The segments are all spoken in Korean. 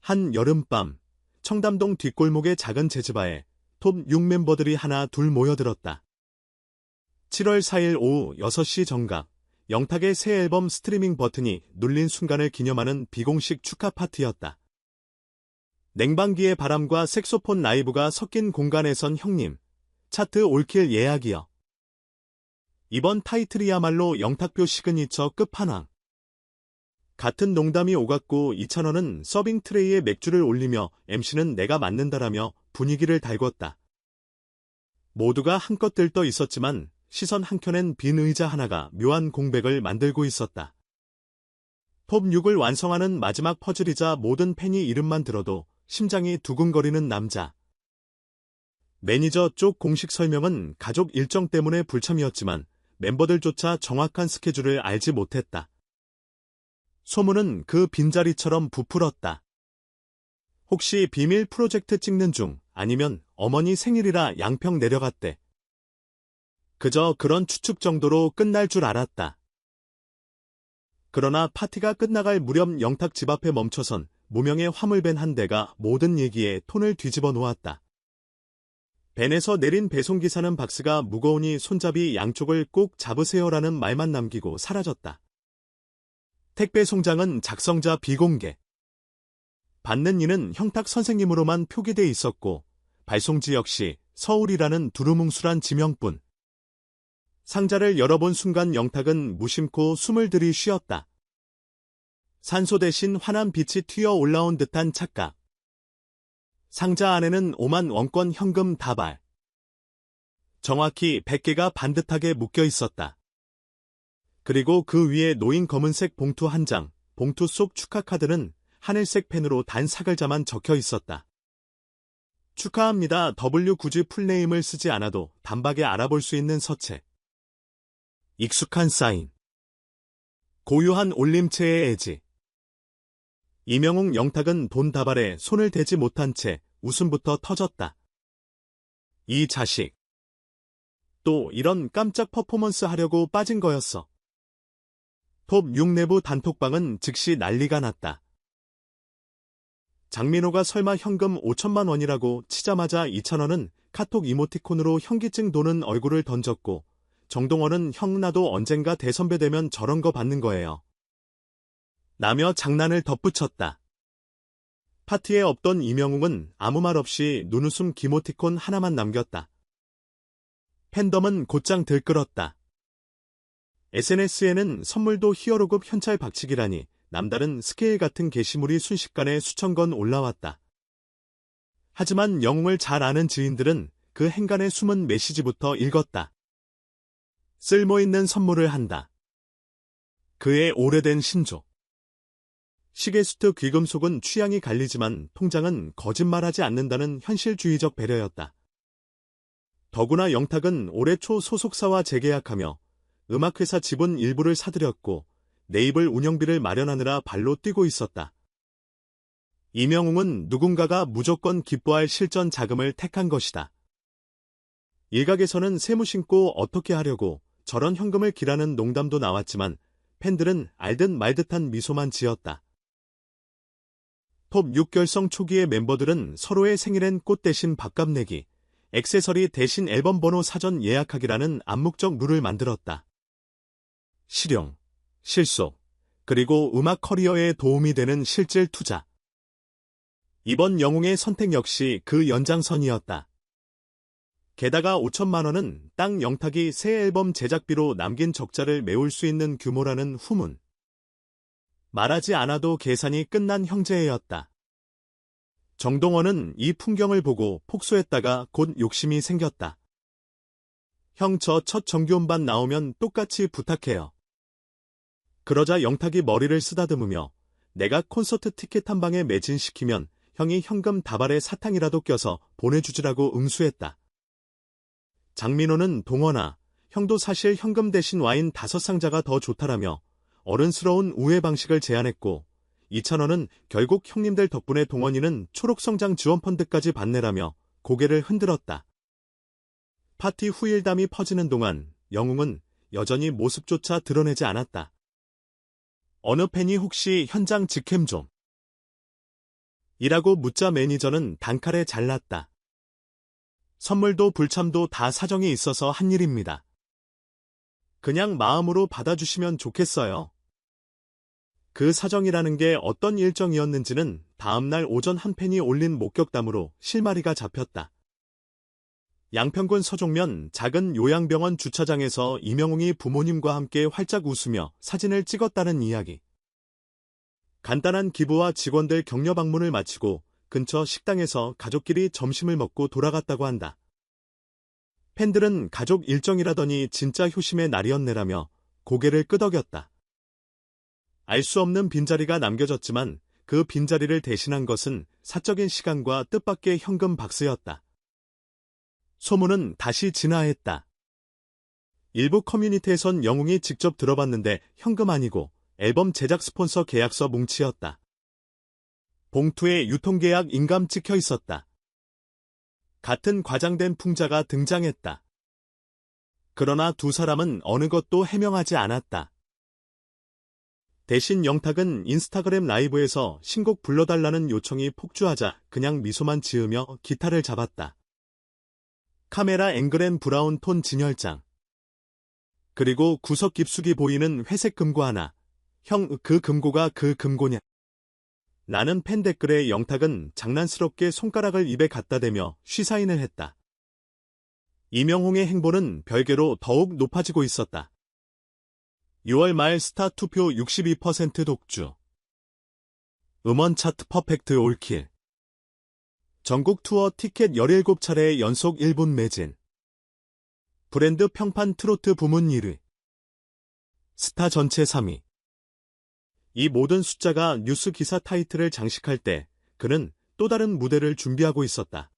한 여름밤, 청담동 뒷골목의 작은 재즈바에 톱 6멤버들이 하나 둘 모여들었다. 7월 4일 오후 6시 정각, 영탁의 새 앨범 스트리밍 버튼이 눌린 순간을 기념하는 비공식 축하 파티였다. 냉방기의 바람과 색소폰 라이브가 섞인 공간에선 형님, 차트 올킬 예약이요. 이번 타이틀이야말로 영탁표 시그니처 끝판왕. 같은 농담이 오갔고 이찬원은 서빙 트레이에 맥주를 올리며 MC는 내가 맡는다라며 분위기를 달궜다. 모두가 한껏 들떠 있었지만 시선 한켠엔 빈 의자 하나가 묘한 공백을 만들고 있었다. 톱 6을 완성하는 마지막 퍼즐이자 모든 팬이 이름만 들어도 심장이 두근거리는 남자. 매니저 쪽 공식 설명은 가족 일정 때문에 불참이었지만 멤버들조차 정확한 스케줄을 알지 못했다. 소문은 그 빈자리처럼 부풀었다. 혹시 비밀 프로젝트 찍는 중, 아니면 어머니 생일이라 양평 내려갔대. 그저 그런 추측 정도로 끝날 줄 알았다. 그러나 파티가 끝나갈 무렵 영탁 집 앞에 멈춰선 무명의 화물밴 한 대가 모든 얘기에 톤을 뒤집어 놓았다. 밴에서 내린 배송기사는 박스가 무거우니 손잡이 양쪽을 꼭 잡으세요라는 말만 남기고 사라졌다. 택배 송장은 작성자 비공개. 받는 이는 형탁 선생님으로만 표기돼 있었고 발송지 역시 서울이라는 두루뭉술한 지명뿐. 상자를 열어본 순간 영탁은 무심코 숨을 들이쉬었다. 산소 대신 환한 빛이 튀어 올라온 듯한 착각. 상자 안에는 5만 원권 현금 다발. 정확히 100개가 반듯하게 묶여 있었다. 그리고 그 위에 놓인 검은색 봉투 한 장, 봉투 속 축하카드는 하늘색 펜으로 단 사글자만 적혀 있었다. 축하합니다. W 굳이 풀네임을 쓰지 않아도 단박에 알아볼 수 있는 서체. 익숙한 사인. 고유한 올림체의 애지. 이명웅 영탁은 돈 다발에 손을 대지 못한 채 웃음부터 터졌다. 이 자식. 또 이런 깜짝 퍼포먼스 하려고 빠진 거였어. 톱 6 내부 단톡방은 즉시 난리가 났다. 장민호가 설마 현금 5천만 원이라고 치자마자 이찬원은 카톡 이모티콘으로 현기증 도는 얼굴을 던졌고 정동원은 형 나도 언젠가 대선배 되면 저런 거 받는 거예요. 라며 장난을 덧붙였다. 파티에 없던 이명웅은 아무 말 없이 눈웃음 기모티콘 하나만 남겼다. 팬덤은 곧장 들끓었다. SNS에는 선물도 히어로급 현찰 박치기라니 남다른 스케일 같은 게시물이 순식간에 수천 건 올라왔다. 하지만 영웅을 잘 아는 지인들은 그 행간의 숨은 메시지부터 읽었다. 쓸모있는 선물을 한다. 그의 오래된 신조. 시계수트 귀금속은 취향이 갈리지만 통장은 거짓말하지 않는다는 현실주의적 배려였다. 더구나 영탁은 올해 초 소속사와 재계약하며 음악회사 지분 일부를 사들였고 네이블 운영비를 마련하느라 발로 뛰고 있었다. 이명웅은 누군가가 무조건 기뻐할 실전 자금을 택한 것이다. 일각에서는 세무 신고 어떻게 하려고 저런 현금을 기라는 농담도 나왔지만 팬들은 알듯 말듯한 미소만 지었다. 톱 6 결성 초기의 멤버들은 서로의 생일엔 꽃 대신 밥값 내기, 액세서리 대신 앨범 번호 사전 예약하기라는 암묵적 룰을 만들었다. 실용, 실속, 그리고 음악 커리어에 도움이 되는 실질 투자. 이번 영웅의 선택 역시 그 연장선이었다. 게다가 5천만 원은 땅 영탁이 새 앨범 제작비로 남긴 적자를 메울 수 있는 규모라는 후문. 말하지 않아도 계산이 끝난 형제애였다. 정동원은 이 풍경을 보고 폭소했다가 곧 욕심이 생겼다. 형 저 첫 정규음반 나오면 똑같이 부탁해요. 그러자 영탁이 머리를 쓰다듬으며 내가 콘서트 티켓 한 방에 매진시키면 형이 현금 다발에 사탕이라도 껴서 보내주지라고 응수했다. 장민호는 동원아, 형도 사실 현금 대신 와인 5상자가 더 좋다라며 어른스러운 우회 방식을 제안했고 이찬원은 결국 형님들 덕분에 동원이는 초록성장 지원펀드까지 받네라며 고개를 흔들었다. 파티 후일담이 퍼지는 동안 영웅은 여전히 모습조차 드러내지 않았다. 어느 팬이 혹시 현장 직캠 좀 이라고 묻자 매니저는 단칼에 잘났다. 선물도 불참도 다 사정이 있어서 한 일입니다. 그냥 마음으로 받아주시면 좋겠어요. 그 사정이라는 게 어떤 일정이었는지는 다음날 오전 한 팬이 올린 목격담으로 실마리가 잡혔다. 양평군 서종면 작은 요양병원 주차장에서 이명웅이 부모님과 함께 활짝 웃으며 사진을 찍었다는 이야기. 간단한 기부와 직원들 격려 방문을 마치고 근처 식당에서 가족끼리 점심을 먹고 돌아갔다고 한다. 팬들은 가족 일정이라더니 진짜 효심의 날이었네라며 고개를 끄덕였다. 알 수 없는 빈자리가 남겨졌지만 그 빈자리를 대신한 것은 사적인 시간과 뜻밖의 현금 박스였다. 소문은 다시 진화했다. 일부 커뮤니티에선 영웅이 직접 들어봤는데 현금 아니고 앨범 제작 스폰서 계약서 뭉치였다. 봉투에 유통계약 인감 찍혀 있었다. 같은 과장된 풍자가 등장했다. 그러나 두 사람은 어느 것도 해명하지 않았다. 대신 영탁은 인스타그램 라이브에서 신곡 불러달라는 요청이 폭주하자 그냥 미소만 지으며 기타를 잡았다. 카메라 앵글엔 브라운 톤 진열장. 그리고 구석 깊숙이 보이는 회색 금고 하나. 형, 그 금고가 그 금고냐? 라는 팬 댓글에 영탁은 장난스럽게 손가락을 입에 갖다 대며 쉬사인을 했다. 이명웅의 행보는 별개로 더욱 높아지고 있었다. 6월 말 스타 투표 62% 독주. 음원 차트 퍼펙트 올킬. 전국 투어 티켓 17차례 연속 1분 매진. 브랜드 평판 트로트 부문 1위. 스타 전체 3위. 이 모든 숫자가 뉴스 기사 타이틀을 장식할 때 그는 또 다른 무대를 준비하고 있었다.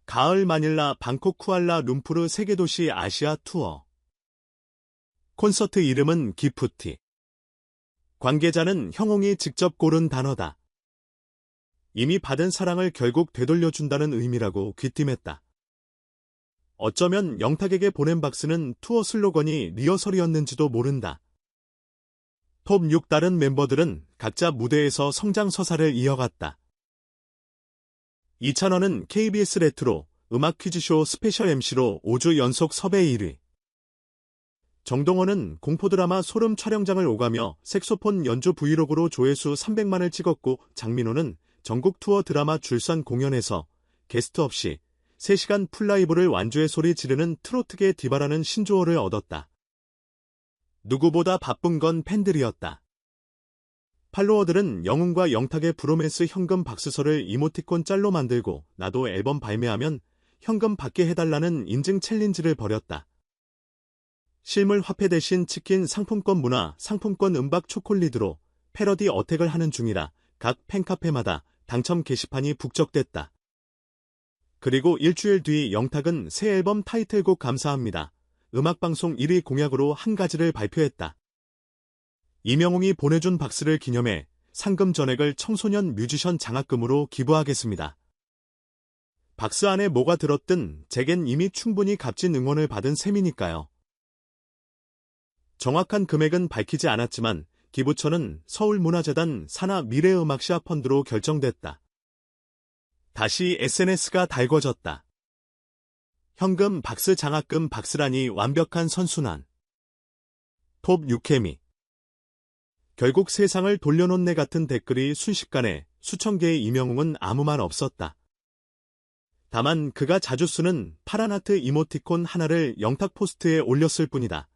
가을 마닐라 방콕 쿠알라 룸푸르 세계도시 아시아 투어. 콘서트 이름은 기프티. 관계자는 형홍이 직접 고른 단어다. 이미 받은 사랑을 결국 되돌려준다는 의미라고 귀띔했다. 어쩌면 영탁에게 보낸 박스는 투어 슬로건이 리허설이었는지도 모른다. 톱 6 다른 멤버들은 각자 무대에서 성장서사를 이어갔다. 이찬원은 KBS 레트로 음악 퀴즈쇼 스페셜 MC로 5주 연속 섭외 1위. 정동원은 공포드라마 소름 촬영장을 오가며 색소폰 연주 브이로그로 조회수 300만을 찍었고 장민호는 전국 투어 드라마 줄산 공연에서 게스트 없이 3시간 풀라이브를 완주해 소리 지르는 트로트계 디바라는 신조어를 얻었다. 누구보다 바쁜 건 팬들이었다. 팔로워들은 영웅과 영탁의 브로맨스 현금 박스서를 이모티콘 짤로 만들고 나도 앨범 발매하면 현금 받게 해달라는 인증 챌린지를 벌였다. 실물 화폐 대신 치킨 상품권 문화, 상품권 음박 초콜릿으로 패러디 어택을 하는 중이라 각 팬카페마다 당첨 게시판이 북적댔다. 그리고 일주일 뒤 영탁은 새 앨범 타이틀곡 감사합니다. 음악방송 1위 공약으로 한 가지를 발표했다. 이명웅이 보내준 박스를 기념해 상금 전액을 청소년 뮤지션 장학금으로 기부하겠습니다. 박스 안에 뭐가 들었든 제겐 이미 충분히 값진 응원을 받은 셈이니까요. 정확한 금액은 밝히지 않았지만 기부처는 서울문화재단 산하 미래음악시아 펀드로 결정됐다. 다시 SNS가 달궈졌다. 현금 박스 장학금 박스라니 완벽한 선순환. 톱 6케미. 결국 세상을 돌려놓네 같은 댓글이 순식간에 수천 개의 이명웅은 아무 말 없었다. 다만 그가 자주 쓰는 파란 하트 이모티콘 하나를 영탁 포스트에 올렸을 뿐이다.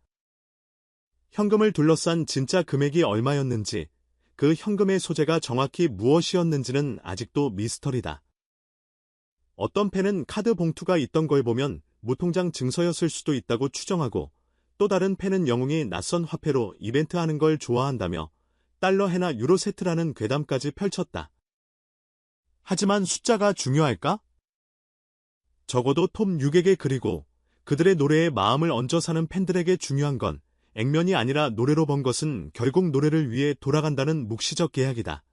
현금을 둘러싼 진짜 금액이 얼마였는지, 그 현금의 소재가 정확히 무엇이었는지는 아직도 미스터리다. 어떤 팬은 카드 봉투가 있던 걸 보면 무통장 증서였을 수도 있다고 추정하고, 또 다른 팬은 영웅이 낯선 화폐로 이벤트하는 걸 좋아한다며 달러 해나 유로 세트라는 괴담까지 펼쳤다. 하지만 숫자가 중요할까? 적어도 톱 6에게 그리고 그들의 노래에 마음을 얹어 사는 팬들에게 중요한 건 액면이 아니라 노래로 번 것은 결국 노래를 위해 돌아간다는 묵시적 계약이다.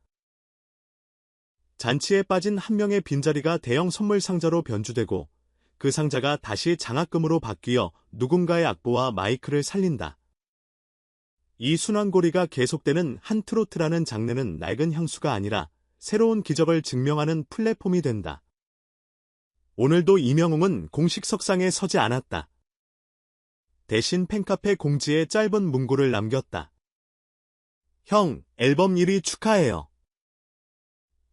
잔치에 빠진 한 명의 빈자리가 대형 선물 상자로 변주되고 그 상자가 다시 장학금으로 바뀌어 누군가의 악보와 마이크를 살린다. 이 순환고리가 계속되는 한 트로트라는 장르는 낡은 향수가 아니라 새로운 기적을 증명하는 플랫폼이 된다. 오늘도 이명웅은 공식 석상에 서지 않았다. 대신 팬카페 공지에 짧은 문구를 남겼다. 형, 앨범 1위 축하해요.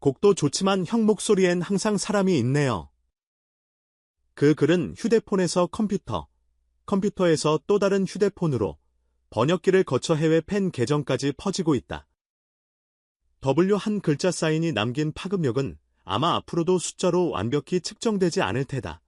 곡도 좋지만 형 목소리엔 항상 사람이 있네요. 그 글은 휴대폰에서 컴퓨터, 컴퓨터에서 또 다른 휴대폰으로 번역기를 거쳐 해외 팬 계정까지 퍼지고 있다. W 한 글자 사인이 남긴 파급력은 아마 앞으로도 숫자로 완벽히 측정되지 않을 테다.